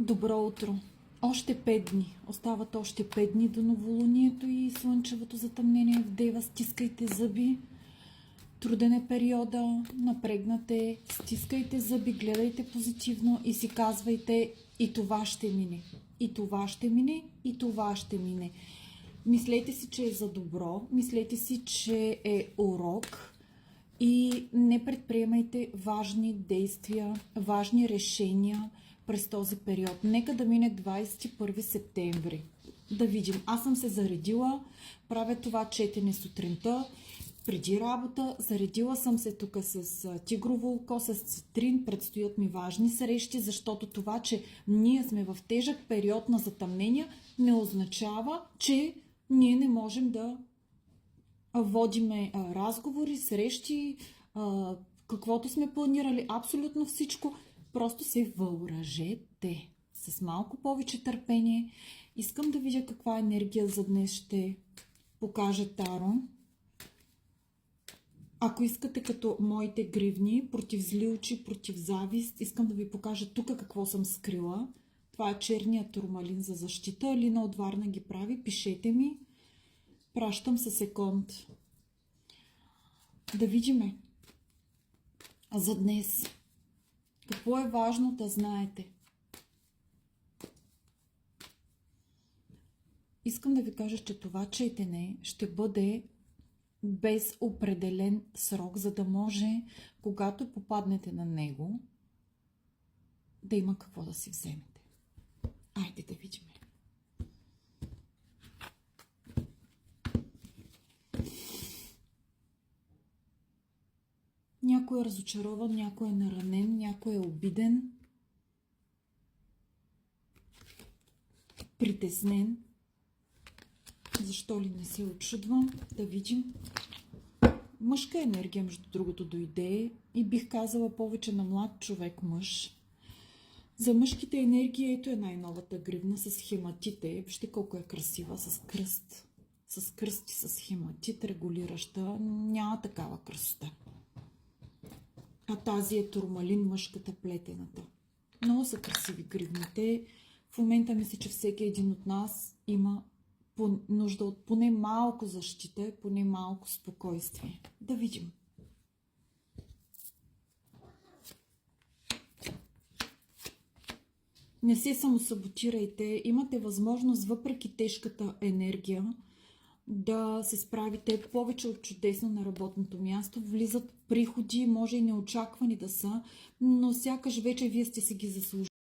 Добро утро! Още 5 дни. Остават още 5 дни до новолунието и слънчевото затъмнение в Дева. Стискайте зъби. Труден е периода, напрегнате, стискайте зъби, гледайте позитивно и си казвайте: и това ще мине, и това ще мине, и това ще мине. Мислете си, че е за добро, мислете си, че е урок и не предприемайте важни действия, важни решения през този период. Нека да мине 21 септември. Да видим. Аз съм се заредила, правя това четене сутринта, преди работа. Заредила съм се тук с тигрово око, с цитрин. Предстоят ми важни срещи, защото това, че ние сме в тежък период на затъмнения, не означава, че ние не можем да водиме разговори, срещи, каквото сме планирали, абсолютно всичко. Просто се въоръжете с малко повече търпение. Искам да видя каква енергия за днес ще покаже Таро. Ако искате като моите гривни, против зли очи, против завист, искам да ви покажа тук какво съм скрила. Това е черният турмалин за защита. Алина от Варна ги прави. Пишете ми. Пращам със секунд. Да видиме за днес. Какво е важно да знаете? Искам да ви кажа, че това четене ще бъде без определен срок, за да може, когато попаднете на него, да има какво да си вземете. Айде да видим. Някой е разочарован, някой е наранен, някой е обиден, притеснен. Защо ли не се очудвам? Да видим. Мъжка енергия, между другото, дойде и бих казала повече на млад човек мъж. За мъжките енергии ето е най-новата гривна с хематите. Вижте колко е красива, с кръст. С кръст и с хематит, регулираща. Няма такава красота. А тази е турмалин, мъжката, плетената. Много са красиви гривните. В момента мисля, че всеки един от нас има нужда от поне малко защита, поне малко спокойствие. Да видим. Не се самосаботирайте. Имате възможност, въпреки тежката енергия, да се справите повече от чудесно на работното място. Влизат приходи, може и неочаквани да са, но сякаш вече вие сте си ги заслужили.